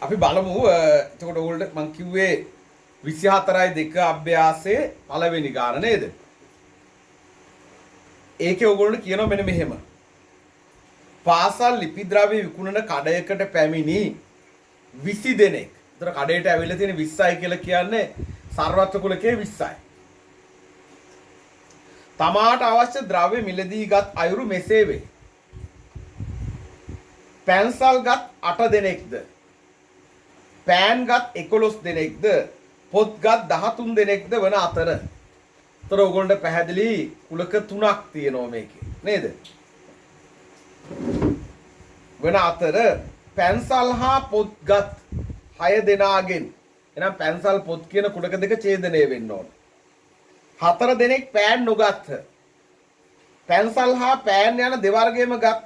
අපි බලමු එතකොට ඕගොල්ලෝ මං කිව්වේ 24.2 අභ්‍යාසයේ පළවෙනි ගාන නේද? ඒකේ ඕගොල්ලෝ කියනවා මෙන්න මෙහෙම. පාසල් ලිපි ද්‍රව්‍ය විකුණන කඩයකට පැමිණි 20 දෙනෙක්. ඒතර කඩේට ඇවිල්ලා තියෙන 20යි කියලා කියන්නේ සර්වත්ව කුලකයේ 20යි. තමාට අවශ්‍ය ද්‍රව්‍ය මිලදීගත් අයුරු මෙසේ වේ. පැන්සල්ගත් 8 දෙනෙක්ද, පෑන්ගත් 11 දෙනෙක්ද, පොත්ගත් 13 දෙනෙක්ද වන අතර. ඒතර ඕගොල්ලන්ට පැහැදිලි කුලක 3ක් තියෙනවා මේකේ නේද? වන අතර පැන්සල් හා පොත්ගත් 6 දෙනාගෙන් එහෙනම් පැන්සල් පොත් කියන කුලක දෙක ඡේදනය වෙන්න ඕන. 4 දෙනෙක් පෑන් නොගත්හ. පැන්සල් හා පෑන් යන දෙවර්ගයේම ගත්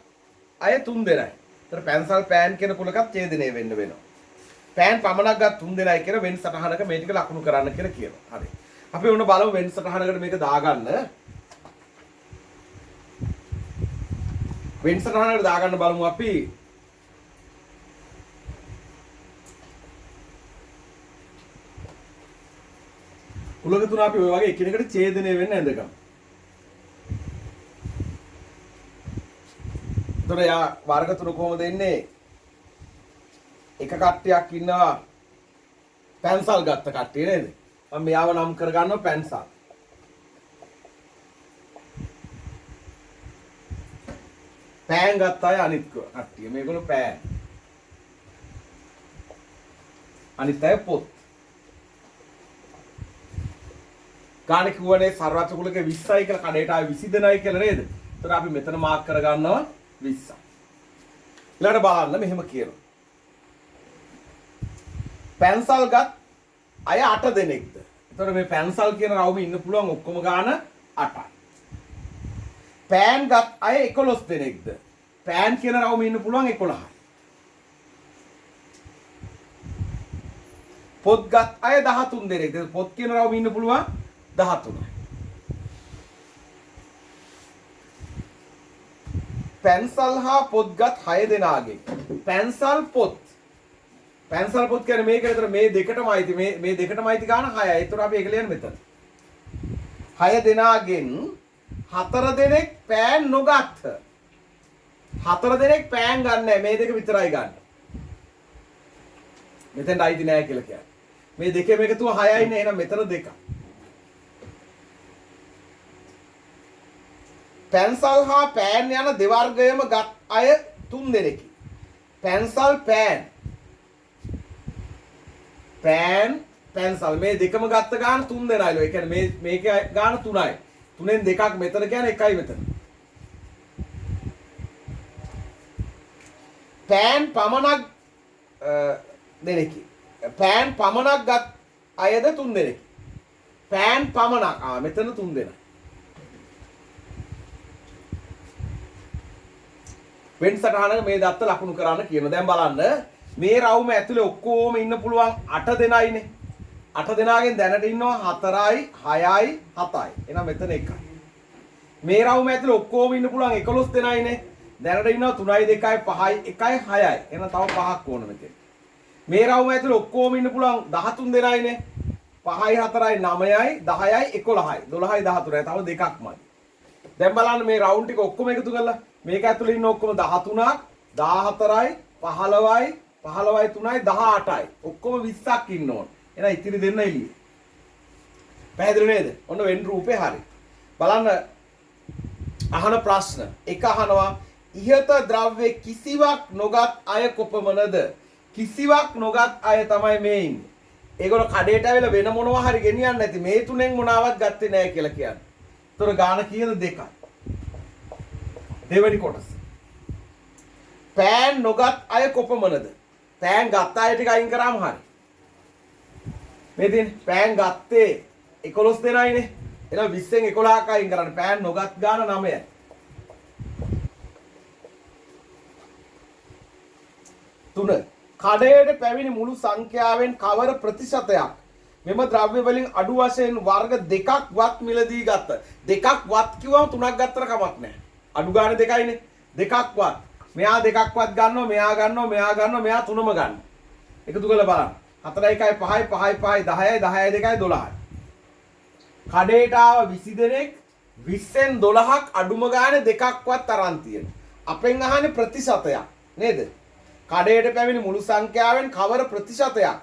අය 3 දෙනයි. ඒතර පැන්සල් පෑන් කියන කුලකත් ඡේදනය වෙන්න වෙනවා. පෑන් පමණක් ගත් 3 දෙනයි කියන වෙන සටහනක මේ ටික ලකුණු කරන්න කියලා කියනවා. හරි. අපි ඔන්න බලමු වෙන සටහනකට මේක දාගන්න. වෙන සටහනකට දාගන්න බලමු අපි. කුලක තුන අපි ඔය වගේ එකිනෙකට ඡේදනය වෙන්න ඇඳගමු. එතකොට යා වර්ග තුන කොහොමද එන්නේ? එක කට්ටියක් ඉන්නවා පැන්සල් ගත්ත කට්ටිය නේද? මම මෙයාව නම් කරගන්නවා පැන්සල්. පෑන් ගත්ත අය අනිත් කට්ටිය. මේගොල්ලෝ පෑන්. අනිත් අය පොත්. ගාන කිව්වනේ සර්වත්ව කුලක 20යි කියලා කඩේට ආවේ 20 දෙනයි කියලා නේද? එතකොට අපි මෙතන මාක් කරගන්නවා 20. ඊළඟට බලන්න මෙහෙම කියනවා. පැන්සල් ගත් අය 8 දෙනෙක්ද? එතකොට මේ පැන්සල් කියන රවුමේ ඉන්න පුළුවන් ඔක්කොම ගාන 8යි. පෑන් ගත් අය 11 දෙනෙක්ද? පෑන් කියන රවුමේ ඉන්න පුළුවන් 11යි. පොත් ගත් අය 13 දෙනෙක්ද? පොත් කියන රවුමේ ඉන්න පුළුවන් 13යි. පැන්සල් හා පොත්ගත් 6 දෙනාගෙන් පැන්සල් පොත් කියන්නේ මේක විතර මේ දෙකටම අයිති මේ දෙකටම අයිති ගාන 6යි. ඒතර අපි ඒක ලියන්න මෙතන. 6 දෙනාගෙන් 4 දෙනෙක් පෑන් නොගත්හ. 4 දෙනෙක් පෑන් ගන්න නැහැ. මේ දෙක විතරයි ගන්න. මෙතෙන්ට අයිති නැහැ කියලා කියන්නේ. මේ දෙකේම එකතුව 6යි නේ. එහෙනම් මෙතන 2ක්. පැන්සල් හා පෑන් යන දෙවර්ගයම ගත් අය 3 දෙනෙකි. පැන්සල් පෑන් පැන්සල් මේ දෙකම ගත්ත ගාන 3 දෙනයිලු. ඒ කියන්නේ මේකේ ගාන 3යි. 3ෙන් දෙකක් මෙතන කියන්නේ 1යි මෙතන. පෑන් පමණක් දෙනෙකි. පෑන් පමණක් ගත් අයද 3 දෙනෙකි. පෑන් පමණක් මෙතන 3 දෙනා. වෙන සටහනක මේ දත්ත ලකුණු කරන්න කියනවා. දැන් බලන්න මේ රවුම ඇතුලේ ඔක්කොම ඉන්න පුළුවන් 8 දෙනයිනේ. 8 දෙනාගෙන් දැනට ඉන්නවා 4යි 6යි 7යි. එහෙනම් මෙතන 1යි. මේ රවුම ඇතුලේ ඔක්කොම ඉන්න පුළුවන් 11 දෙනයිනේ. දැනට ඉන්නවා 3යි 2යි 5යි 1යි 6යි. එහෙනම් තව 5ක් ඕන මෙතන. මේ රවුම ඇතුලේ ඔක්කොම ඉන්න පුළුවන් 13 දෙනයිනේ. 5යි 4යි 9යි 10යි 11යි 12යි 13යි. තව දෙකක්මයි. දැන් බලන්න මේ රවුම් ටික ඔක්කොම එකතු කරලා මේක ඇතුලේ ඉන්න ඔක්කොම 13ක් 14යි 15යි 15යි 3යි 18යි ඔක්කොම 20ක් ඉන්න ඕන. එහෙනම් ඉතිරි දෙන්න එළියේ. පැහැදිලි නේද? ඔන්න වෙන් රූපේ හරි. බලන්න අහන ප්‍රශ්න. එක අහනවා ඉහත ද්‍රව්‍ය කිසිවක් නොගත් අය කොපමණද? කිසිවක් නොගත් අය තමයි මේ ඉන්නේ. ඒගොල්ලෝ කඩේට ඇවිල්ලා වෙන මොනවා හරි ගෙනියන්නේ නැති මේ තුනෙන් මොනවත් ගත්තේ නැහැ කියලා කියන්නේ. ඒතර ගාන කීයද? 2යි. දෙවෙනි කොටස. පෑන් නොගත් අය කොපමණද? පෑන් ගත්ත අය ටික අයින් කරාම හරි. මේ තියෙන පෑන් ගත්තේ 11 දෙනයිනේ. එහෙනම් 20න් 11ක් අයින් කරන්න. පෑන් නොගත් ගාන 9යි. තුන. කඩේට පැමිණි මුළු සංඛ්‍යාවෙන් කවර ප්‍රතිශතයක් මෙම ද්‍රව්‍ය වලින් අඩු වශයෙන් වර්ග දෙකක් වත් මිලදී ගත්ත. දෙකක් වත් කිව්වම තුනක් ගත්තට කමක් නැහැ. අඩු ගානේ 2යිනේ. දෙකක් වත්. මෙයා දෙකක් වත් ගන්නවා, මෙයා ගන්නවා, මෙයා ගන්නවා, මෙයා තුනම ගන්නවා. එකතු කරලා බලන්න. 4 1යි 5යි 5යි 5යි 10යි 10යි 2යි 12යි. කඩේට ආව 20 දෙනෙක් 20න් 12ක් අඩුම ගානේ දෙකක්වත් අරන් තියෙන. අපෙන් අහන්නේ ප්‍රතිශතයක් නේද? කඩේට පැමිණි මුළු සංඛ්‍යාවෙන් කවර ප්‍රතිශතයක්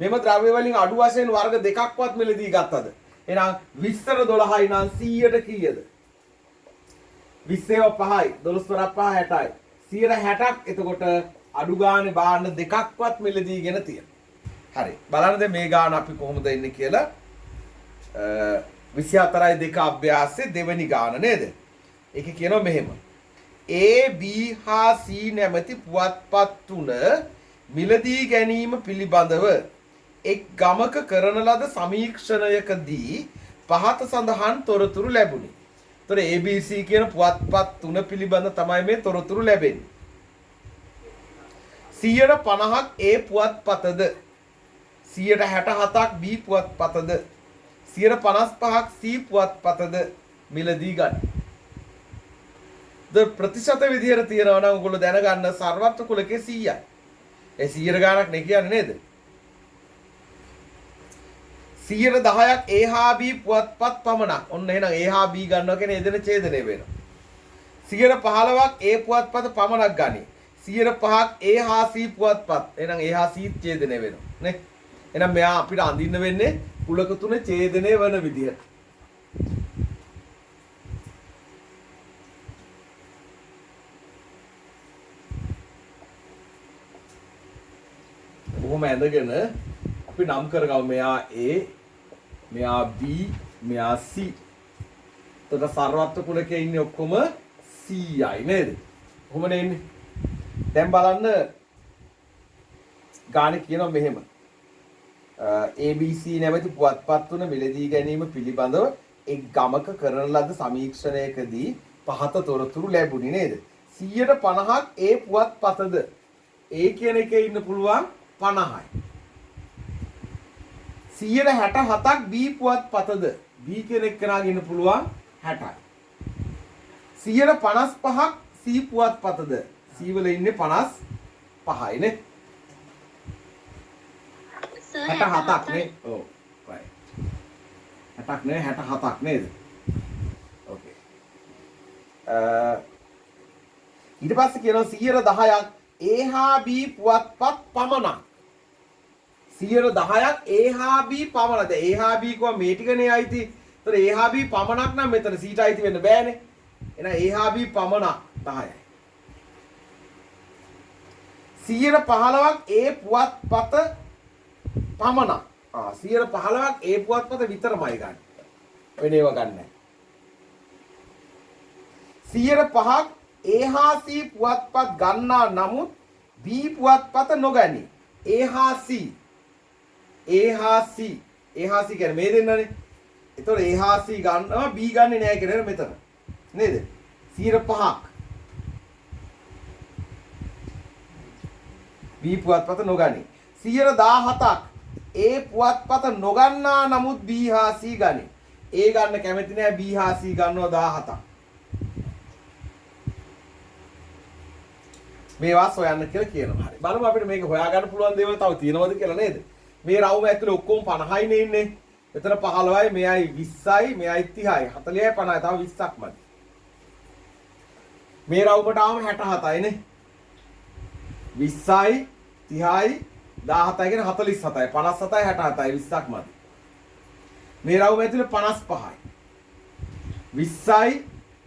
මෙම ද්‍රව්‍ය වලින් අඩු වශයෙන් වර්ග දෙකක්වත් මිලදී ගත්තද? එහෙනම් 20ට 12යි නම් 100ට කීයද? 20 5යි 12 5 60යි. 160ක් එතකොට අඩු ගානේ බාන්න දෙකක්වත් මිලදීගෙන තියෙනවා. හරි. බලන්න දැන් මේ ගාන අපි කොහොමද එන්නේ කියලා. 24යි 2 අභ්‍යාසයේ දෙවෙනි ගාන නේද? ඒකේ කියනවා මෙහෙම. A B හා C නැමැති පුවත්පත් තුන මිලදී ගැනීම පිළිබඳව එක් ගමක කරන ලද සමීක්ෂණයකදී පහත සඳහන් තොරතුරු ලැබුණි. ඒතර ABC කියන පුවත්පත් තුන පිළිබඳ තමයි මේ තොරතුරු ලැබෙන්නේ. 50ක් A පුවත්පතද 67ක් B පුවත්පතද 55ක් C පුවත්පතද මිලදී ගන්න. ද ප්‍රතිශත විදියට තියනවා නම් ඔයගොල්ලෝ දැනගන්න සර්වත්ව කුලකේ 100යි. ඒ 100 ගානක් නේ කියන්නේ නේද? 10%ක් A හා B පුවත්පත් පමණක්. ඔන්න එහෙනම් A හා B ගන්නවා කියන්නේ එදෙන ඡේදනය වෙනවා. 15ක් A පුවත්පත පමණක් ගනි. 5ක් A හා C පුවත්පත්. එහෙනම් A හා C ඡේදනය වෙනවා නේ. එහෙනම් මෙයා අපිට අඳින්න වෙන්නේ කුලක තුන ඡේදනය වෙන විදියට. කොහොම ඇඳගෙන අපි නම් කරගමු මෙයා A මෙයා B මෙයා C. එතකොට සර්වත්ව කුලකේ ඉන්නේ ඔක්කොම 100යි නේද? කොහොමද ඉන්නේ? දැන් බලන්න ගානේ කියනවා මෙහෙම. ABC නැමැති පුවත්පත් තුන මිලදී ගැනීම පිළිබඳව එක් ගමක කරන ලද සමීක්ෂණයකදී පහත තොරතුරු ලැබුණි නේද? 50ක් A පුවත්පතද A කියන එකේ ඉන්න පුළුවන් 50යි. 67ක් B පුවත්පතද B කියන එක්කෙනාගේ ඉන්න පුළුවන් 60යි. 55ක් C පුවත්පතද C වල ඉන්නේ 55යි නේ. 67ක් නේ. ඔව්. right. 60ක් නේ 67ක් නේද? ඕකේ. ඊට පස්සේ කියනවා 10%ක් A හා B පුවත්පත් පමණක්. 10%ක් A හා B පමණද? A හා B කොහොම මේ ටිකනේ අයිති. ඒතර A හා B පමණක් නම් මෙතන C ට අයිති වෙන්න බෑනේ. එහෙනම් A හා B පමණක් 10යි. 15ක් A පුවත්පත පමණක්. 15ක් A පුවත්පත විතරමයි ගන්න. වෙන ඒවා ගන්න නැහැ. 5ක් A හා C පුවත්පත් ගන්නා නමුත් B පුවත්පත නොගනි. A හා C කියන්නේ මේ දෙන්නනේ. ඒතකොට A හා C ගන්නවා B ගන්නෙ නෑ කියලා මෙතන. නේද? 5ක් B පුවත්පත නොගනි. 17ක් A පුවත්පත නොගන්නා නමුත් B හා C ගනි. A ගන්න කැමති නෑ B හා C ගන්නවා 17ක්. මේවා සොයන්න කියලා කියනවා. හරි. බලමු අපිට මේක හොයාගන්න පුළුවන් දේවල් තව තියෙනවද කියලා නේද? මේ රවුම ඇතුලේ ඔක්කොම 50යි නේ ඉන්නේ. එතන 15යි, මෙයයි 20යි, මෙයයි 30යි, 40යි, 50යි, තව 20ක් මදි. මේ රවුමට ආවම 67යි නේ. 20යි, 30යි, 17යි කියන 47යි, 57යි, 67යි, 20ක් මදි. මේ රවුම ඇතුලේ 55යි. 20යි,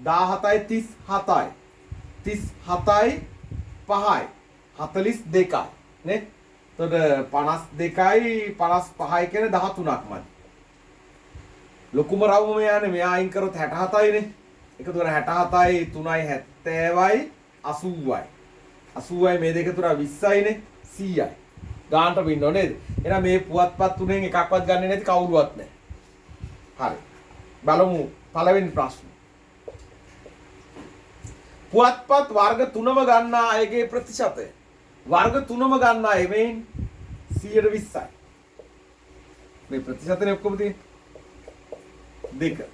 17යි, 37යි. 37යි 5යි 42යි නේ. එතකොට 52යි 55යි කියන 13ක් මදි. ලොකුම රවුම මෙයානේ. මෙයා අයින් කරොත් 67යි නේ. එකතු කරලා 67යි 3යි 70යි 80යි. 80යි මේ දෙක තුන 20යි නේ 100යි. ගානට බින්නව නේද? එහෙනම් මේ පුවත්පත් තුනෙන් එකක්වත් ගන්නෙ නැති කවුරුවත් නැහැ. හරි. බලමු පළවෙනි ප්‍රශ්නේ. පුවත්පත් වර්ග 3ම ගන්නා අයගේ ප්‍රතිශතය. වර්ග 3ම ගන්නා අය මෙයින් 120යි. මේ ප්‍රතිශතනේ ඔක්කොම තියෙන්නේ 2.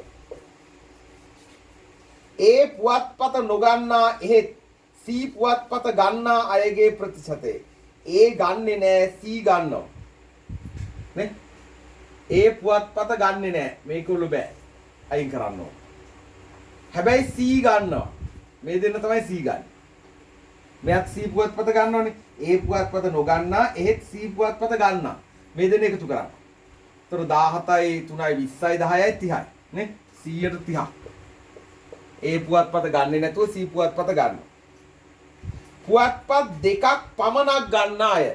A පුවත්පත නොගන්නා එහෙත් C පුවත්පත ගන්නා අයගේ ප්‍රතිශතය. A ගන්නෙ නෑ C ගන්නවා. නේ? A පුවත්පත ගන්නෙ නෑ. මේකුළු බෑ. අයින් කරන්න ඕන. හැබැයි C ගන්නවා. මේ දෙන්න තමයි C ගන්න. මෙයක් C පුවත්පත ගන්නවනේ. A පුවත්පත නොගන්නා එහෙත් C පුවත්පත ගන්නා. මේ දෙන්න එකතු කරන්න. ඒතර 17යි 3යි 20යි 10යි 30යි නේ 100ට 30ක්. A පුවත්පත ගන්නෙ නැතුව C පුවත්පත ගන්නවා. පුවත්පත් දෙකක් පමණක් ගන්න අය.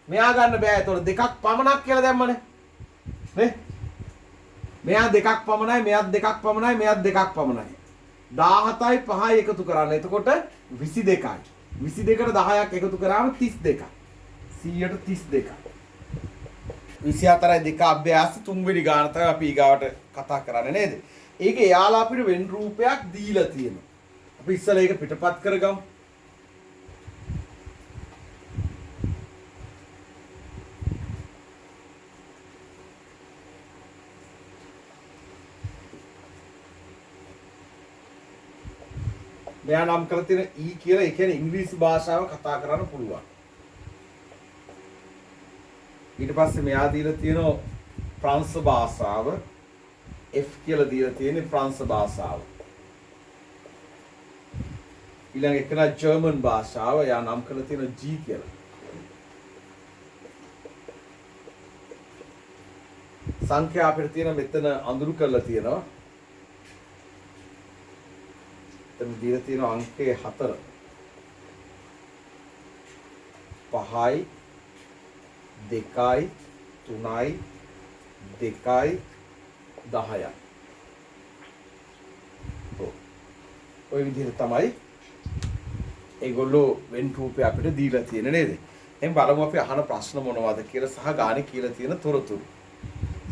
මෙයා ගන්න බෑ. ඒතර දෙකක් පමණක් කියලා දැම්මනේ. නේ? මෙයා දෙකක් පමණයි, මෙයාත් දෙකක් පමණයි, මෙයාත් දෙකක් පමණයි. 17යි 5යි එකතු කරන්න. එතකොට 22යි. 22ට 10ක් එකතු කරාම 32යි. 100ට 32යි. 24යි 2 අභ්‍යාස තුන්වෙනි ගාන තමයි අපි ඊගාවට කතා කරන්නේ නේද? ඒක එයාලා අපිට වෙන රූපයක් දීලා තියෙනවා. අපි ඉස්සෙල්ලා ඒක පිටපත් කරගමු. මෙයා නම් කරලා තියෙන E කියලා ඒ කියන්නේ ඉංග්‍රීසි භාෂාව කතා කරන්න පුළුවන්. ඊට පස්සේ මෙයා දීලා තියෙනවා ප්‍රංශ භාෂාව F කියලා දීලා තියෙන්නේ ප්‍රංශ භාෂාව. ඊළඟ එක නා ජර්මන් භාෂාව යා නම් කරලා තියෙන G කියලා. සංඛ්‍යා අපිට තියෙන මෙතන අඳුරු කරලා තියෙනවා. එතන දීලා තියෙන අංකය 4. 5යි 2යි 3යි 2යි 10යි. ඔය විදිහට තමයි ඒගොල්ලෝ වෙන් රූපය අපිට දීලා තියෙන්නේ නේද? එහෙනම් බලමු අපි අහන ප්‍රශ්න මොනවද කියලා සහ ගානේ කියලා තියෙන තොරතුරු.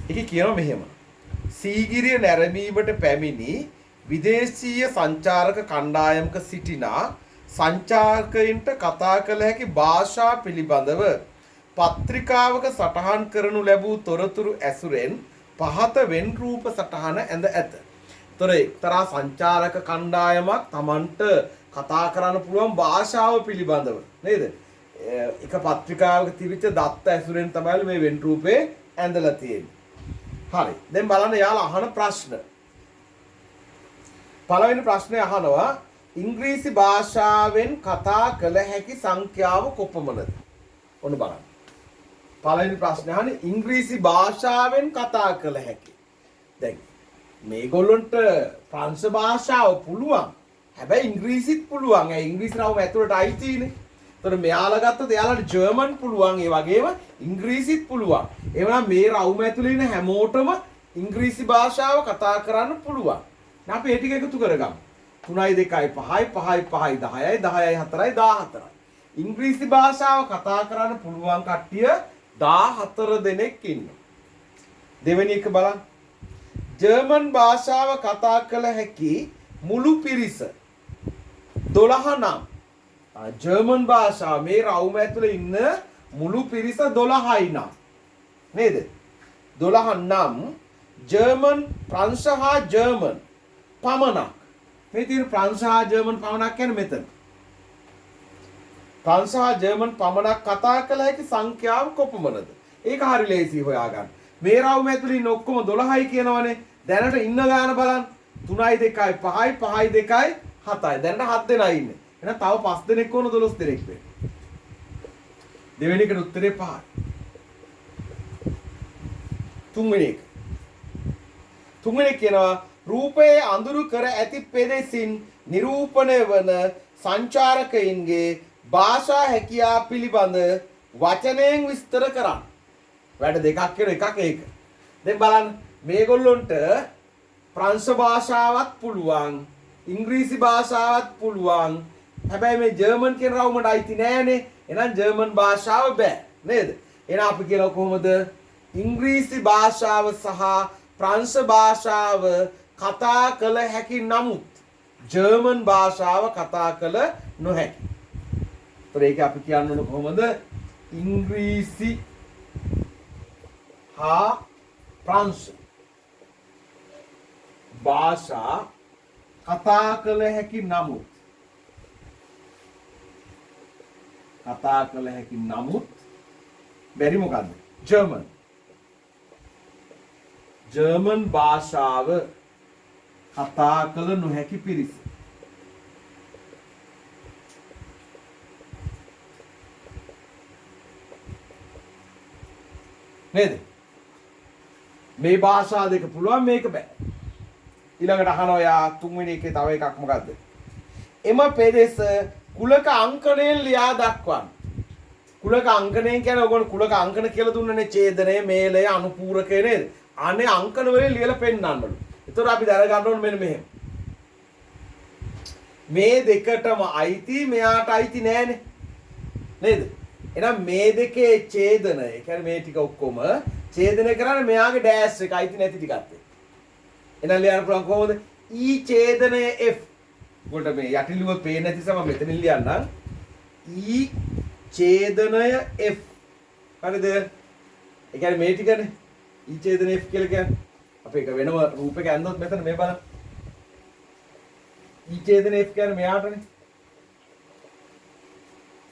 ඒකේ කියනවා මෙහෙම. සීගිරිය නැරඹීමට පැමිණි විදේශීය සංචාරක කණ්ඩායමක සිටිනා සංචාරකයින්ට කතා කළ හැකි භාෂා පිළිබඳව පත්‍රිකාවක සටහන් කරනු ලැබූ තොරතුරු ඇසුරෙන් පහත වෙන් රූප සටහන ඇඳ ඇත. තොර එක්තරා සංචාරක කණ්ඩායමක් Tamanට කතා කරන්න පුළුවන් භාෂාව පිළිබඳව නේද? එක පත්‍රිකාවක තිබිච්ච දත්ත ඇසුරෙන් තමයි මේ වෙන් රූපේ ඇඳලා තියෙන්නේ. හරි. දැන් බලන්න යාලා අහන ප්‍රශ්න. පළවෙනි ප්‍රශ්නේ අහනවා ඉංග්‍රීසි භාෂාවෙන් කතා කළ හැකි සංඛ්‍යාව කොපමණද? ඔන්න බලන්න. පළවෙනි ප්‍රශ්නේ අහන්නේ ඉංග්‍රීසි භාෂාවෙන් කතා කළ හැකි. දැන් මේගොල්ලන්ට ප්‍රංශ භාෂාව පුළුවන්. හැබැයි ඉංග්‍රීසිත් පුළුවන්. ඒ ඉංග්‍රීසි රවුම ඇතුළට අයිතිනේ. ඒතර මෙයාලා ගත්තොත් එයාලට ජර්මන් පුළුවන්. ඒ වගේම ඉංග්‍රීසිත් පුළුවන්. එවනම් මේ රවුම ඇතුළේ ඉන්න හැමෝටම ඉංග්‍රීසි භාෂාව කතා කරන්න පුළුවන්. අපි ඒ ටික එකතු කරගමු. 3යි 2යි 5යි 5යි 5යි 10යි 10යි 4යි 14යි. ඉංග්‍රීසි භාෂාව කතා කරන්න පුළුවන් කට්ටිය 14 දෙනෙක් ඉන්නවා. දෙවෙනි එක බලන්න. ජර්මන් භාෂාව කතා කළ හැකි මුළු පිරිස 12 නම්. ජර්මන් භාෂාව මේ රවුම ඇතුලේ ඉන්න මුළු පිරිස 12යි නම්. නේද? 12 නම් ජර්මන් ප්‍රංශ හා ජර්මන් පමණක්. මේ තියෙන ප්‍රංශ හා ජර්මන් පමණක් කියන්නේ මෙතන. ප්‍රංශ හා ජර්මන් පමණක් කතා කළ හැකි සංඛ්‍යාව කොපමණද? ඒක හරි ලේසි හොයාගන්න. මේ රවුම ඇතුළේ ඉන්න ඔක්කොම 12යි කියනවනේ. දැනට ඉන්න ගාන බලන්න. 3යි 2යි 5යි 5යි 2යි 7යි. දැනට 7 දෙනා ඉන්නේ. එහෙනම් තව 5 දෙනෙක් ඕන 12 දෙනෙක් වෙන්න. දෙවෙනි එකට උත්තරේ 5යි. තුන්වෙනි එක. තුන්වෙනි කියනවා රූපයේ අඳුරු කර ඇති පෙදෙසින් නිරූපණය වන සංචාරකයින්ගේ භාෂා හැකියාව පිළිබඳ වචනයෙන් විස්තර කරන්න. වැඩ දෙකක් කියන එකක් ඒක. දැන් බලන්න මේගොල්ලොන්ට ප්‍රංශ භාෂාවත් පුළුවන්, ඉංග්‍රීසි භාෂාවත් පුළුවන්. හැබැයි මේ ජර්මන් කියන රවුමට අයිති නෑනේ. එහෙනම් ජර්මන් භාෂාව බෑ නේද? එහෙනම් අපි කියනවා කොහොමද? ඉංග්‍රීසි භාෂාව සහ ප්‍රංශ භාෂාව කතා කළ හැකි නමුත් ජර්මන් භාෂාව කතා කළ නොහැකි. ඒතර ඒක අපි කියන්න ඕන කොහොමද? ඉංග්‍රීසි හා ප්‍රංශ භාෂා කතා කළ හැකි නමුත් බැරි මොකද්ද? ජර්මන්. ජර්මන් භාෂාව කතා කළ නොහැකි පිරිස. නේද? මේ භාෂා දෙක පුළුවන් මේක බෑ. ඊළඟට අහනවා යා තුන්වෙනි එකේ තව එකක් මොකද්ද? එම පෙදෙස කුලක අංකණයෙන් ලියා දක්වන්න. කුලක අංකණයෙන් කියන්නේ ඔයගොල්ලෝ කුලක අංකන කියලා දුන්නනේ ඡේදනය, මේලය, අනුපූරකය නේද? අනේ අංකන වලින් ලියලා පෙන්නන්නලු. ඒතකොට අපි දැනගන්න ඕනේ මෙන්න මෙහෙම. මේ දෙකටම අයිති මෙයාට අයිති නෑනේ. නේද? එහෙනම් මේ දෙකේ ඡේදනය, ඒ කියන්නේ මේ ටික ඔක්කොම ඡේදනය කරන්නේ මෙයාගේ ඩෑෂ් එක අයිති නැති ටිකත් එක්ක. එහෙනම් ලියන්න පුළුවන් කොහොමද? E ඡේදනය F. ඔකට මේ යටිලිව පේන්නේ නැති සම මෙතනින් ලියන්නම්. E ඡේදනය F. හරිද? ඒ කියන්නේ මේ ටිකනේ. E ඡේදනය F කියලා කියන්නේ. අපි එක වෙනම රූපයක ඇඳුත් මෙතන මේ බලන්න. E ඡේදනය F කියන්නේ මෙයාටනේ.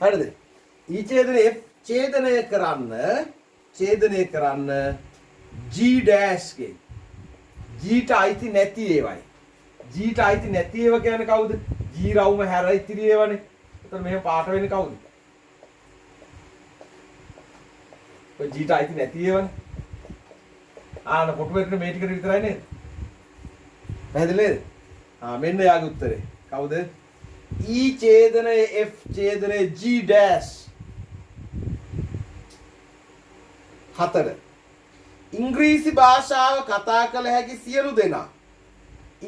හරිද? E ඡේදනය F ඡේදනය කරන්න G dash ගේ. G ට අයිති නැති ඒවයි. G ට අයිති නැති ඒවා කියන්නේ කවුද? G රවුම හැර ඉතිරි ඒවානේ. එතකොට මෙහෙම පාට වෙන්නේ කවුද? ඔය G ට අයිති නැති ඒවානේ. ආන කොටු වෙන්නේ මේ ටිකට විතරයි නේද? පැහැදිලි නේද? මෙන්න යාගේ උත්තරේ. කවුද? E ඡේදනය F ඡේදනය G dash. 4. ඉංග්‍රීසි භාෂාව කතා කළ හැකි සියලු දෙනා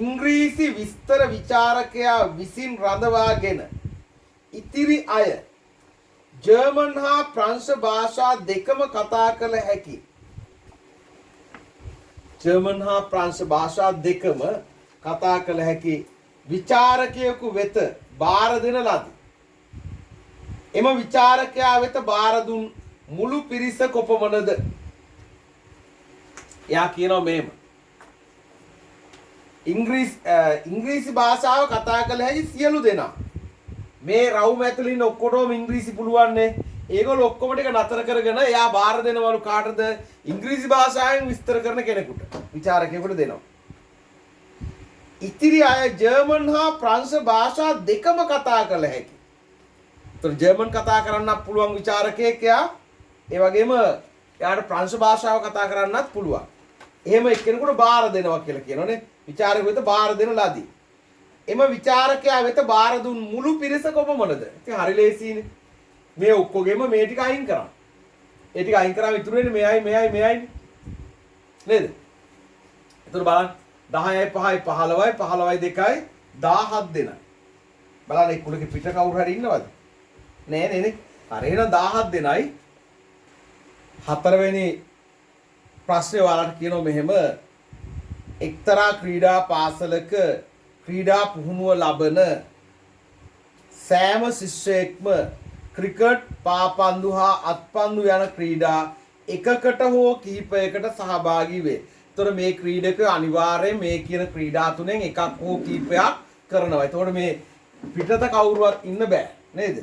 ඉංග්‍රීසි විස්තර විචාරකයා විසින් රඳවාගෙන ඉතිරි අය ජර්මන් හා ප්‍රංශ භාෂා දෙකම කතා කළ හැකි ජර්මන් හා ප්‍රංශ භාෂා දෙකම කතා කළ හැකි විචාරකයෙකු වෙත බාර දෙන ලදී. එම විචාරකයා වෙත බාර දුන් මුළු පිරිස කොපමණද? එයා කියනවා මෙහෙම. ඉංග්‍රීසි භාෂාව කතා කළ හැකි සියලු දෙනා. මේ රවුම ඇතුළේ ඉන්න ඔක්කොටම ඉංග්‍රීසි පුළුවන්නේ. ඒගොල්ලෝ ඔක්කොම ටික නතර කරගෙන එයා බාර දෙනවලු කාටද? ඉංග්‍රීසි භාෂාවෙන් විස්තර කරන කෙනෙකුට. විචාරකයෙකුට දෙනවා. ඉතිරි අය ජර්මන් හා ප්‍රංශ භාෂා දෙකම කතා කළ හැකි. ඒතර ජර්මන් කතා කරන්නත් පුළුවන් විචාරකයෙක් යා. ඒ වගේම එයාට ප්‍රංශ භාෂාව කතා කරන්නත් පුළුවන්. එහෙම එක්කෙනෙකුට බාර දෙනවා කියලා කියනෝනේ. විචාරක වෙත බාර දෙන ලදී. එම විචාරකයා වෙත බාර දුන් මුළු පිරිස කොපමණද? ඉතින් හරි ලේසියිනේ. මේ ඔක්කොගෙම මේ ටික අයින් කරා. ඒ ටික අයින් කරාම ඉතුරු වෙන්නේ මෙයයි නේද? එතකොට බලන්න 10යි 5යි 15යි 15යි 2යි 17 දෙනයි. බලන්න ඒ කුලගේ පිට කවුරු හරි ඉන්නවද? නෑ නේ. හරි එහෙනම් 17 දෙනයි. හතරවෙනි ප්‍රශ්නේ ඔයාලට කියනවා මෙහෙම එක්තරා ක්‍රීඩා පාසලක ක්‍රීඩා පුහුණුව ලබන සෑම ශිෂ්‍යයෙක්ම ක්‍රිකට්, පාපන්දු හා අත්පන්දු යන ක්‍රීඩා එකකට හෝ කිහිපයකට සහභාගී වේ. ඒතර මේ ක්‍රීඩක අනිවාර්යයෙන් මේ කියන ක්‍රීඩා තුනෙන් එකක් හෝ කිහිපයක් කරනවා. ඒතකොට මේ පිටත කවුරුවත් ඉන්න බෑ නේද?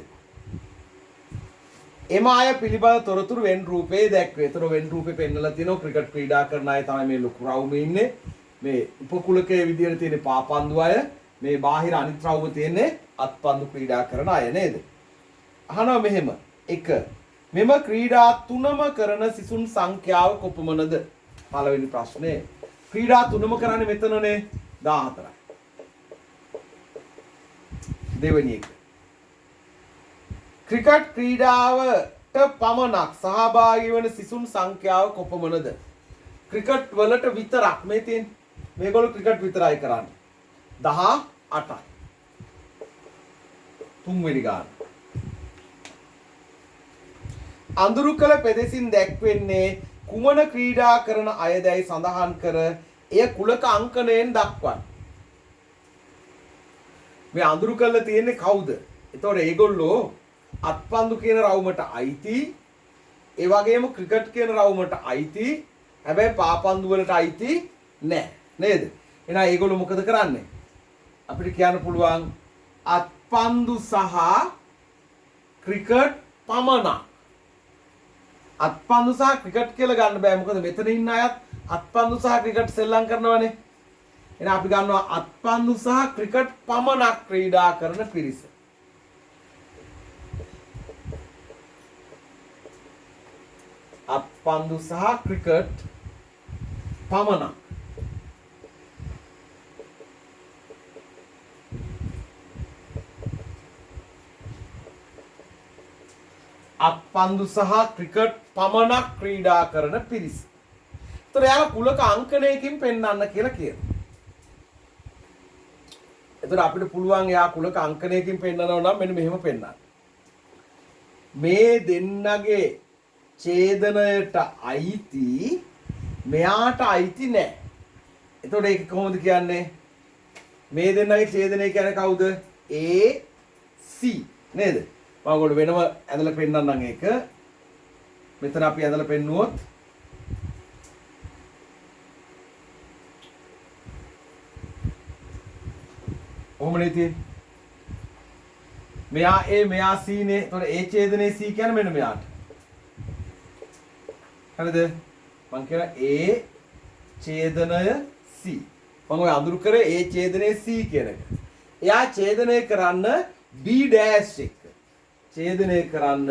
එම අය පිළිබඳ තොරතුරු වෙන් රූපේ දැක්වේ. ඒතර වෙන් රූපේ පෙන්නලා තියෙනවා ක්‍රිකට් ක්‍රීඩා කරන අය තමයි මේ ලොකු රවුමේ ඉන්නේ. මේ උපකුලකයේ විදියට තියෙන පාපන්දු අය, මේ බාහිර අනිත් රවුම තියෙන්නේ අත්පන්දු ක්‍රීඩා කරන අය නේද? අහනවා මෙහෙම. 1. මෙම ක්‍රීඩා තුනම කරන සිසුන් සංඛ්‍යාව කොපමණද? පළවෙනි ප්‍රශ්නේ. ක්‍රීඩා තුනම කරන්නේ මෙතනනේ 14යි. දෙවෙනි එක. ක්‍රිකට් ක්‍රීඩාවට පමණක් සහභාගී වන සිසුන් සංඛ්‍යාව කොපමණද? ක්‍රිකට් වලට විතරක් මේ තියෙන්නේ. මේගොල්ලෝ ක්‍රිකට් විතරයි කරන්නේ. 18යි. තුන්වෙනි ගාන. අඳුරු කළ පෙදෙසින් දැක්වෙන්නේ කුමන ක්‍රීඩා කරන අයදැයි සඳහන් කර එය කුලක අංකණයෙන් දක්වන්න. මේ අඳුරු කළ තියෙන්නේ කවුද? එතකොට ඒගොල්ලෝ අත්පන්දු කියන රවුමට අයිති, ඒ වගේම ක්‍රිකට් කියන රවුමට අයිති, හැබැයි පාපන්දු වලට අයිති නෑ නේද? එහෙනම් ඒගොල්ලෝ මොකද කරන්නේ? අපිට කියන්න පුළුවන් අත්පන්දු සහ ක්‍රිකට් පමණක්. අත්පන්දු සහ ක්‍රිකට් කියලා ගන්න බෑ. මොකද මෙතන ඉන්න අයත් අත්පන්දු සහ ක්‍රිකට් සෙල්ලම් කරනවනේ. එහෙනම් අපි ගන්නවා අත්පන්දු සහ ක්‍රිකට් පමණක් ක්‍රීඩා කරන පිරිස. අත්පන්දු සහ ක්‍රිකට් පමණක්. අත්පන්දු සහ ක්‍රිකට් පමණක් ක්‍රීඩා කරන පිරිස. ඒතර යාලා කුලක අංකණයකින් පෙන්වන්න කියලා කියනවා. ඒතර අපිට පුළුවන් යා කුලක අංකණයකින් පෙන්වනවා නම් මෙන්න මෙහෙම පෙන්වන්න. මේ දෙන්නගේ ඡේදනයට අයිති මෙයාට අයිති නැහැ. එතකොට ඒක කොහොමද කියන්නේ? මේ දෙන්නගේ ඡේදනය කියන්නේ කවුද? A C නේද? මම ඔයගොල්ලෝ වෙනම ඇදලා පෙන්නන්නම් ඒක. මෙතන අපි ඇදලා පෙන්නුවොත් කොහොමනේ තියෙන්නේ? මෙයා A මෙයා C නේ. එතකොට A ඡේදනයේ C කියන්නේ මෙන්න මෙයාට. හරිද? මම කියන A ඡේදනය C. මම ඔය අඳුරු කරේ A ඡේදනයේ C කියන එක. එයා ඡේදනය කරන්න B dash එක. ඡේදනය කරන්න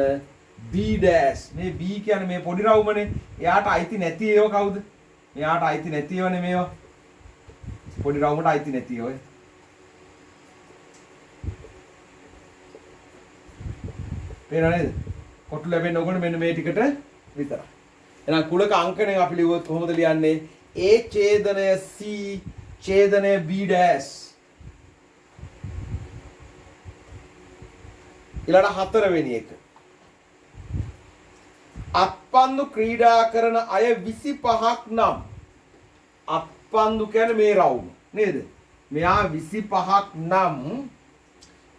B dash. මේ B කියන්නේ මේ පොඩි රවුමනේ. එයාට අයිති නැති ඒවා කවුද? මෙයාට අයිති නැති ඒවානේ මේවා. පොඩි රවුමට අයිති නැති ඔය. පේනව නේද? කොටු ලැබෙන්න ඕගොල්ලෝ මෙන්න මේ ටිකට විතරයි. එහෙනම් කුලක අංකණය අපි ලියුවොත් කොහොමද ලියන්නේ? A ඡේදනය C ඡේදනය B dash. ඊළඟ හතරවෙනි එක. අත්පන්දු ක්‍රීඩා කරන අය 25ක් නම් අත්පන්දු කියන්නේ මේ රවුම නේද? මෙයා 25ක් නම්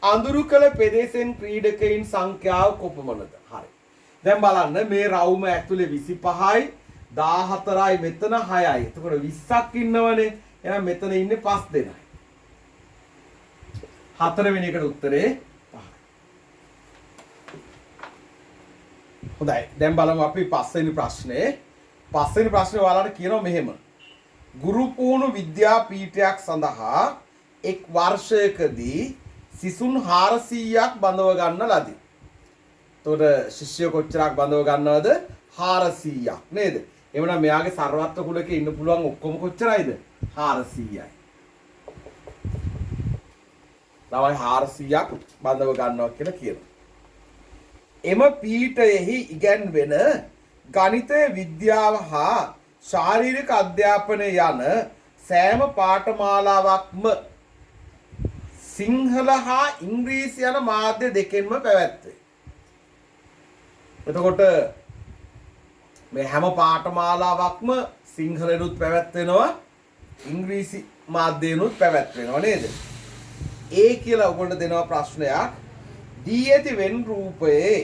අඳුරු කළ පෙදෙසෙන් ක්‍රීඩකයින් සංඛ්‍යාව කොපමණද? හරි. දැන් බලන්න මේ රවුම ඇතුලේ 25යි 14යි මෙතන 6යි. එතකොට 20ක් ඉන්නවනේ. එහෙනම් මෙතන ඉන්නේ 5 දෙනයි. හතරවෙනි එකට උත්තරේ 5යි. හොඳයි. දැන් බලමු අපි පස්වෙනි ප්‍රශ්නේ. පස්වෙනි ප්‍රශ්නේ ඔයාලට කියනවා මෙහෙම. ගුරු පුහුණු විද්‍යාපීඨයක් සඳහා එක් වර්ෂයකදී සිසුන් 400ක් බඳව ගන්න ලදී. එතකොට ශිෂ්‍යයෝ කොච්චරක් බඳව ගන්නවද? 400ක් නේද? එhmenan මෙයාගේ සර්වත්ව කුලකේ ඉන්න පුළුවන් ඔක්කොම කොච්චරයිද? 400යි. ළමයි 400ක් බඳව ගන්නවා කියලා කියනවා. එම පීඨයෙහි ඉගැන්වෙන ගණිතය විද්‍යාව හා ශාරීරික අධ්‍යාපනය යන සෑම පාඨමාලාවක්ම සිංහල හා ඉංග්‍රීසි යන මාධ්‍ය දෙකෙන්ම පැවැත්වේ. එතකොට මේ හැම පාඨමාලාවක්ම සිංහලෙනුත් පැවැත්වෙනවා ඉංග්‍රීසි මාධ්‍යයෙනුත් පැවැත්වෙනවා නේද? ඒ කියලා ඔයගොල්ලෝ දෙනවා ප්‍රශ්නයක්. දී ඇති වෙන් රූපයේ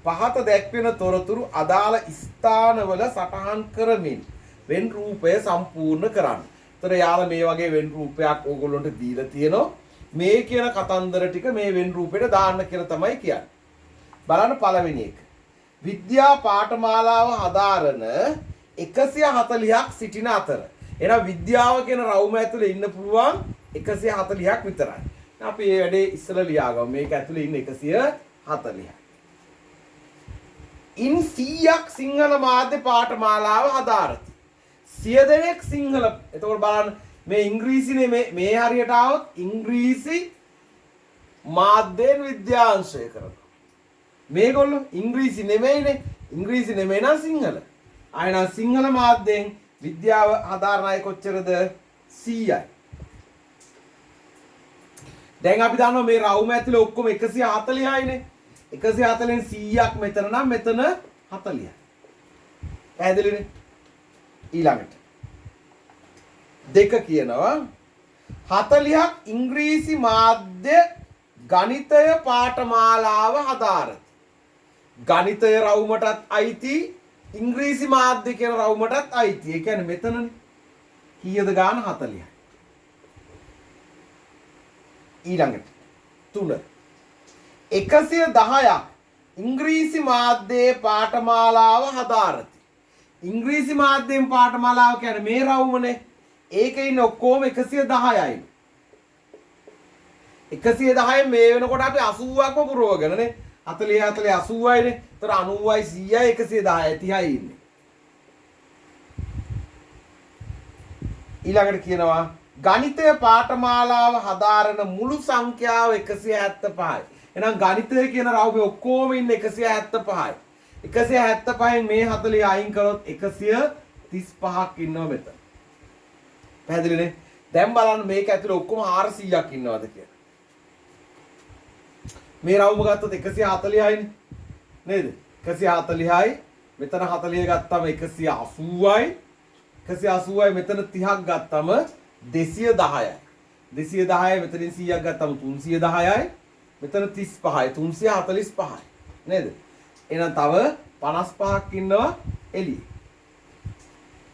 පහත දැක්වෙන තොරතුරු අදාළ ස්ථානවල සටහන් කරමින් වෙන් රූපය සම්පූර්ණ කරන්න. ඒතර යාළ මේ වගේ වෙන් රූපයක් ඕගොල්ලන්ට දීලා තියෙනවා. මේ කියන කතන්දර ටික මේ වෙන් රූපෙට දාන්න කියලා තමයි කියන්නේ. බලන්න පළවෙනි එක. විද්‍යා පාඨමාලාව හදාරන 140ක් සිටින අතර. එහෙනම් විද්‍යාව කියන රවුම ඇතුලේ ඉන්න පුළුවන් 140ක් විතරයි. අපි මේ වැඩේ ඉස්සෙල්ලා ලියාගමු. මේක ඇතුලේ ඉන්න 140යි. ඉන් 100ක් සිංහල මාධ්‍ය පාඨමාලාව හදාරති. 100 දෙනෙක් සිංහල. එතකොට බලන්න මේ ඉංග්‍රීසිනේ මේ හරියට આવොත් ඉංග්‍රීසි මාධ්‍යයෙන් විද්‍යාංශය කරනවා. මේගොල්ලෝ ඉංග්‍රීසි නෙමෙයිනේ. ඉංග්‍රීසි නෙමෙයි නම් සිංහල. ආයෙනම් සිංහල මාධ්‍යයෙන් විද්‍යාව හදාරන අය කොච්චරද? 100යි. දැන් අපි දන්නවා මේ රවුම ඇතුලේ ඔක්කොම 140යිනේ. 140න් 100ක් මෙතන නම් මෙතන 40යි. පැහැදිලිනේ? ඊළඟට දෙක කියනවා 40ක් ඉංග්‍රීසි මාධ්‍ය ගණිතය පාඨමාලාව හදාරති. ගණිතය රවුමටත් අයිති ඉංග්‍රීසි මාධ්‍ය කියන රවුමටත් අයිති. ඒ කියන්නේ මෙතනනේ. කීයද ගාන 40යි. ඊළඟට 3 110ක් ඉංග්‍රීසි මාධ්‍යයේ පාඨමාලාව හදාරති. ඉංග්‍රීසි මාධ්‍යයෙන් පාඨමාලාව කියන්නේ මේ රවුමනේ. ඒකේ ඉන්න ඔක්කොම 110යි. 110 මේ වෙනකොට අපි 80ක්ම පුරවගෙනනේ. 40 40 80යිනේ. ඒතර 90යි 100යි 110යි 30යි ඉන්නේ. ඊළඟට කියනවා ගණිතය පාඨමාලාව හදාරන මුළු සංඛ්‍යාව 175යි. එහෙනම් ගණිතය කියන රවුමේ ඔක්කොම ඉන්නේ 175යි. 175න් මේ 40 අයින් කරොත් 135ක් ඉන්නවා මෙතන. පැහැදිලිනේ? දැන් බලන්න මේක ඇතුලේ ඔක්කොම 400ක් ඉන්නවද කියලා. මේ රවුම ගත්තොත් 140යිනේ. නේද? 140යි. මෙතන 40 ගත්තම 180යි. 180යි මෙතන 30ක් ගත්තම 210යි. 210යි මෙතනින් 100ක් ගත්තම 310යි. මෙතන 35යි 345යි. නේද? එහෙනම් තව 55ක් ඉන්නවා එළියේ.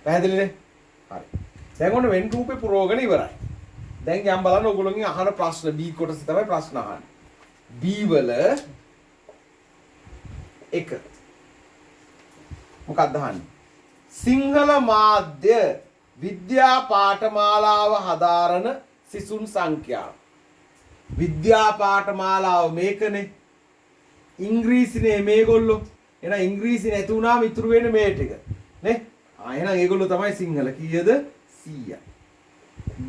පැහැදිලිනේ? හරි. දැන් ඔන්න වෙන් රූපේ පුරවගෙන ඉවරයි. දැන් යම් බලන්න ඔයගොල්ලෝගෙන් අහන ප්‍රශ්න B කොටසේ තමයි ප්‍රශ්න අහන්නේ. B වල 1 මොකක්ද අහන්නේ? සිංහල මාධ්‍ය විද්‍යා පාඨමාලාව හදාරන සිසුන් සංඛ්‍යාව. විද්‍යා පාඨමාලාව මේකනේ. ඉංග්‍රීසිනේ මේගොල්ලෝ. එහෙනම් ඉංග්‍රීසි නැති වුණාම ඉතුරු වෙන්නේ මේ ටික. නේ? එහෙනම් ඒගොල්ලෝ තමයි සිංහල. කීයද? 100යි.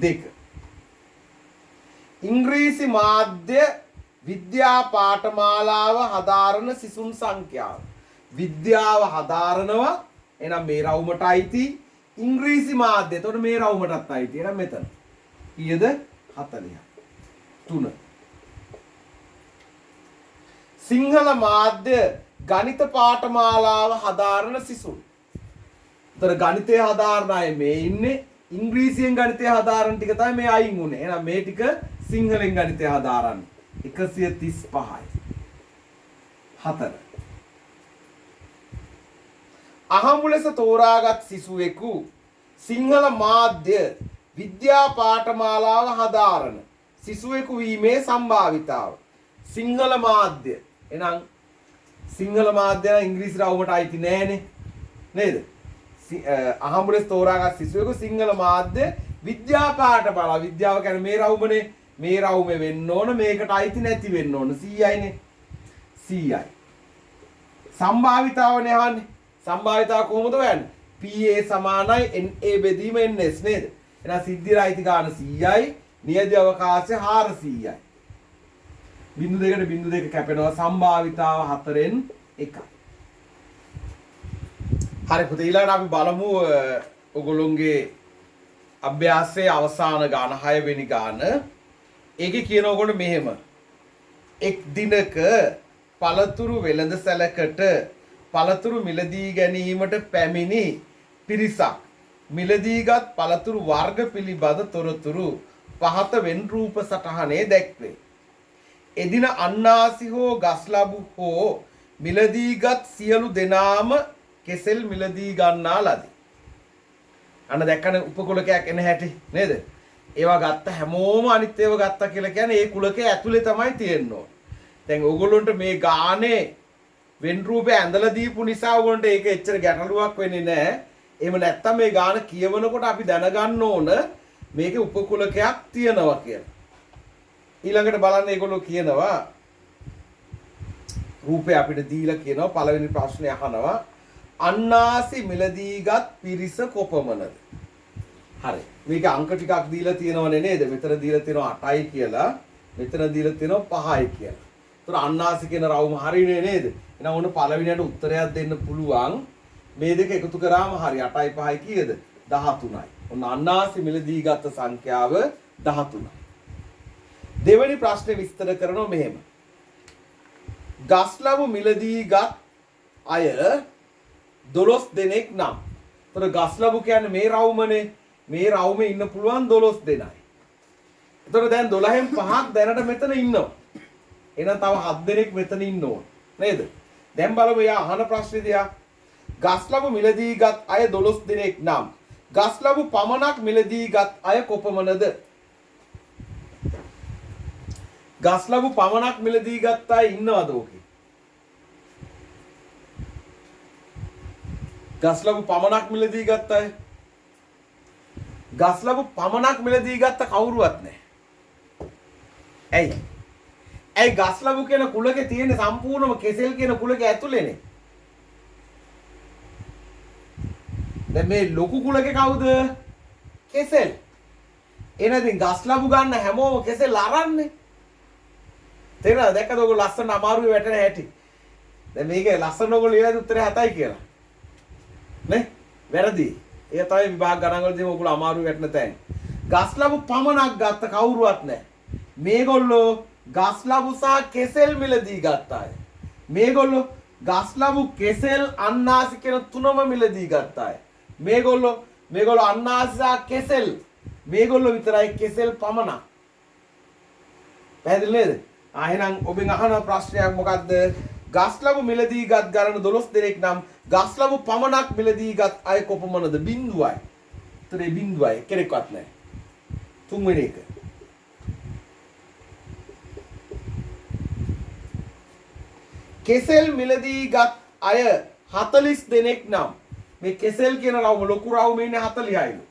2. ඉංග්‍රීසි මාධ්‍ය විද්‍යා පාඨමාලාව හදාරන සිසුන් සංඛ්‍යාව. විද්‍යාව හදාරනවා. එහෙනම් මේ රවුමට අයිති ඉංග්‍රීසි මාධ්‍ය. එතකොට මේ රවුමටත් අයිති. එහෙනම් මෙතන. කීයද? 40යි. 3. සිංහල මාධ්‍ය ගණිත පාඨමාලාව හදාරන සිසුන්. ඒතර ගණිතය හදාරන අය මේ ඉන්නේ. ඉංග්‍රීසියෙන් ගණිතය හදාරන ටික තමයි මේ අයින් උනේ. එහෙනම් මේ ටික සිංහලෙන් ගණිතය හදාරන්නේ 135යි. 4. අහඹු ලෙස තෝරාගත් සිසුවෙකු සිංහල මාධ්‍ය විද්‍යා පාඨමාලාව හදාරන සිසුවෙකු වීමේ සම්භාවිතාව. සිංහල මාධ්‍ය. එහෙනම් සිංහල මාධ්‍ය ඉංග්‍රීසි රවුමට අයිති නෑනේ. නේද? අහඹු ලෙස තෝරාගත් සිසුවෙකු සිංහල මාධ්‍ය විද්‍යා පාඨමාලාව. විද්‍යාව කියන්නේ මේ රවුමනේ. මේ රවුමේ වෙන්න ඕන මේකට අයිති නැති වෙන්න ඕන 100යිනේ. 100යි. සම්භාවිතාවනේ අහන්නේ. සම්භාවිතාව කොහොමද හොයන්නේ? PA සමානයි NA බෙදීම NS නේද? එහෙනම් සිද්ධියට අයිති ගාන 100යි, නියැදි අවකාශය 400යි. බිංදු දෙකට බිංදු දෙක කැපෙනවා. සම්භාවිතාව 4න් 1යි. හරි පුතේ ඊළඟට අපි බලමු ඔයගොල්ලෝගේ අභ්‍යාසයේ අවසාන ගාන 6 වෙනි ගාන. ඒකේ කියන ඔයගොල්ලෝ මෙහෙම. එක් දිනක පළතුරු වෙළඳ සැලකට පළතුරු මිලදී ගැනීමට පැමිණි පිරිසක් මිලදීගත් පළතුරු වර්ග පිළිබඳ තොරතුරු පහත වෙන් රූප සටහනේ දැක්වේ. එදින අන්නාසි හෝ ගස්ලබු හෝ මිලදීගත් සියලු දෙනාම කෙසෙල් මිලදී ගන්නා ලදී. අන්න දැක්කනේ උපකුලකයක් එන හැටි නේද? ඒවා ගත්ත හැමෝම අනිත් ඒවා ගත්තා කියලා කියන්නේ ඒ කුලකයේ ඇතුලේ තමයි තියෙන්න ඕන. දැන් ඕගොල්ලොන්ට මේ ගානේ වෙන් රූපේ ඇඳලා දීපු නිසා ඕගොල්ලන්ට ඒක එච්චර ගැටලුවක් වෙන්නේ නැහැ. එහෙම නැත්තම් මේ ගාන කියවනකොට අපි දැනගන්න ඕන මේකේ උපකුලකයක් තියෙනවා කියලා. ඊළඟට බලන්න ඒගොල්ලෝ කියනවා රූපේ අපිට දීලා කියනවා පළවෙනි ප්‍රශ්නේ අහනවා අන්නාසි මිලදීගත් පිරිස කොපමණද? හරි. මේක අංක ටිකක් දීලා තියෙනවනේ නේද? මෙතන දීලා තියෙනවා 8යි කියලා. මෙතන දීලා තියෙනවා 5යි කියලා. ඒතර අන්නාසි කියන රවුම හරිනේ නේද? එහෙනම් ඔන්න පළවෙනියට උත්තරයක් දෙන්න පුළුවන්. මේ දෙක එකතු කරාම හරි 8යි 5යි කීයද? 13යි. ඔන්න අන්නාසි මිලදීගත් සංඛ්‍යාව 13යි. දෙවෙනි ප්‍රශ්නේ විස්තර කරනවා මෙහෙම. ගස්ලබු මිලදීගත් අය 12 දෙනෙක් නම්. ඒතර ගස්ලබු කියන්නේ මේ රවුමනේ. මේ රවුමේ ඉන්න පුළුවන් 12 දෙනයි. ඒතර දැන් 12න් 5ක් දැනට මෙතන ඉන්නවා. එහෙනම් තව 7 දෙනෙක් මෙතන ඉන්න ඕන. නේද? දැන් බලමු යා අහන ප්‍රශ්නේ දිහා. ගස්ලබු මිලදීගත් අය 12 දෙනෙක් නම් ගස්ලබු පමණක් මිලදීගත් අය කොපමණද? ගස්ලබු පමණක් මිලදීගත් අය ඉන්නවද ඕකේ? ගස්ලබු පමණක් මිලදී ගත්ත අය. ගස්ලබු පමණක් මිලදී ගත්ත කවුරුවත් නැහැ. ඇයි? ඇයි ගස්ලබු කියන කුලකේ තියෙන සම්පූර්ණම කෙසෙල් කියන කුලකේ ඇතුළේනේ. දැන් මේ ලොකු කුලකේ කවුද? කෙසෙල්. එනදින් ගස්ලබු ගන්න හැමෝම කෙසෙල් අරන්නේ. තේරෙනවද? දැක්කද ඔයගොල්ලෝ ලස්සන අමාරුවේ වැටෙන හැටි. දැන් මේකේ ලස්සන ඔයගොල්ලෝ ඊළඟ උත්තරේ 7යි කියලා. නේ? වැරදි. ඒ තමයි විභාග ගණන් වලදී ඔයගොල්ලෝ අමාරුවේ වැටෙන තැන. ගස්ලබු පමණක් ගත්ත කවුරුවත් නැහැ. මේගොල්ලෝ ගස්ලබු සහ කෙසෙල් මිලදී ගත්ත අය. මේගොල්ලෝ ගස්ලබු කෙසෙල් අන්නාසි කියන තුනම මිලදී ගත්ත අය. මේගොල්ලෝ අන්නාසි සහ කෙසෙල් මේගොල්ලෝ විතරයි කෙසෙල් පමණක්. පැහැදිලි නේද? එහෙනම් ඔබෙන් අහන ප්‍රශ්නයක් මොකද්ද? ගස්ලබු මිලදී ගත් ගණන 12 දෙනෙක් නම් ගස්ලබු පමණක් මිලදී ගත් අය කොපමණද? 0යි. උත්තරේ 0යි. කෙනෙක්වත් නැහැ. තුන්වෙනි එක. කෙසෙල් මිලදී ගත් අය 40 දෙනෙක් නම් මේ කෙසෙල් කියන රවුම ලොකු රවුම ඉන්නේ 40යිලු.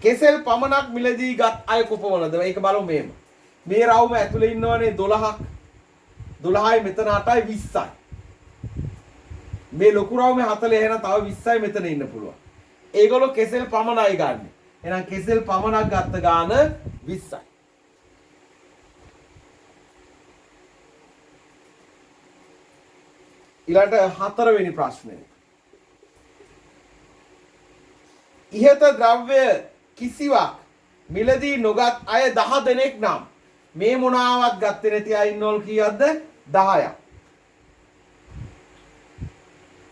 කෙසෙල් පමණක් මිලදී ගත් අය කොපමණද? මේක බලමු මෙහෙම. මේ රවුම ඇතුලේ ඉන්නවනේ 12ක්. 12යි මෙතන 8යි 20යි. මේ ලොකු රවුමේ 40 එහෙනම් තව 20යි මෙතන ඉන්න පුළුවන්. ඒගොල්ලෝ කෙසෙල් පමණයි ගන්න. එහෙනම් කෙසෙල් පමණක් ගත්ත ගාන 20යි. ඊළඟට 4 වෙනි ප්‍රශ්නය. ඉහත ද්‍රව්‍ය කිසිවක් මිලදී නොගත් අය 10 දෙනෙක් නම් මේ මොනාවත් ගත්තේ නැති අය ඉන්නවලු කීයක්ද? 10ක්.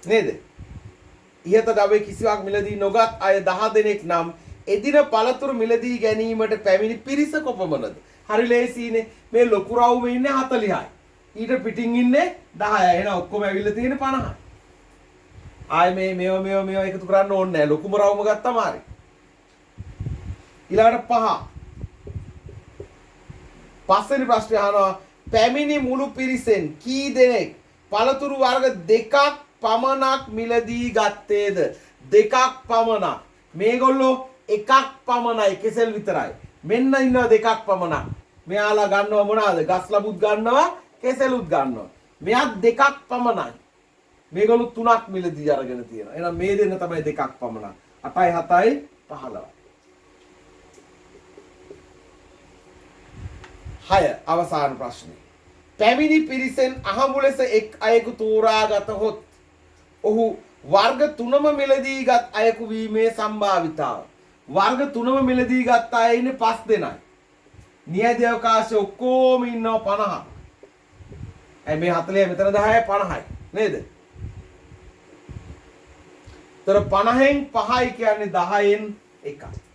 නේද? ඉහත ද්‍රව්‍ය කිසිවක් මිලදී නොගත් අය 10 දෙනෙක් නම් එදින පළතුරු මිලදී ගැනීමට පැමිණි පිරිස කොපමණද? හරි ලේසියිනේ. මේ ලොකු රවුමේ ඉන්නේ 40යි. ඊට පිටින් ඉන්නේ 10යි. එහෙනම් ඔක්කොම ඇවිල්ලා තියෙන්නේ 50යි. ආයේ මේව එකතු කරන්න ඕනේ නැහැ. ලොකුම රවුම ගත්තාම හරි. ඊළඟට 5. පස්වෙනි ප්‍රශ්නේ අහනවා පැමිණි මුළු පිරිසෙන් කී දෙනෙක් පළතුරු වර්ග 2ක් පමණක් මිලදී ගත්තේද? 2ක් පමණක්. මේගොල්ලෝ 1ක් පමණයි කෙසෙල් විතරයි. මෙන්න ඉන්නවා 2ක් පමණක්. මෙයාලා ගන්නව මොනවාද? ගස්ලබුත් ගන්නවා කෙසෙලුත් ගන්නවා. මෙයා 2ක් පමණයි. මේගොල්ලෝ 3ක් මිලදී අරගෙන තියෙනවා. එහෙනම් මේ දෙන්න තමයි 2ක් පමණ. 8යි 7යි 15යි. 6 අවසාන ප්‍රශ්නේ. පැමිණි පිරිසෙන් අහඹු ලෙස එක් අයෙකු තෝරාගතහොත් ඔහු වර්ග 3ම මිලදී ගත් අයෙකු වීමේ සම්භාවිතාව. වර්ග 3ම මිලදී ගත් අය ඉන්නේ 5 දෙනයි. නියැදි අවකාශ ඔක්කොම ඉන්නවා 50. මේ 40 මෙතන 10යි 50යි නේද? තර 50න් 5යි කියන්නේ 10න් 1යි.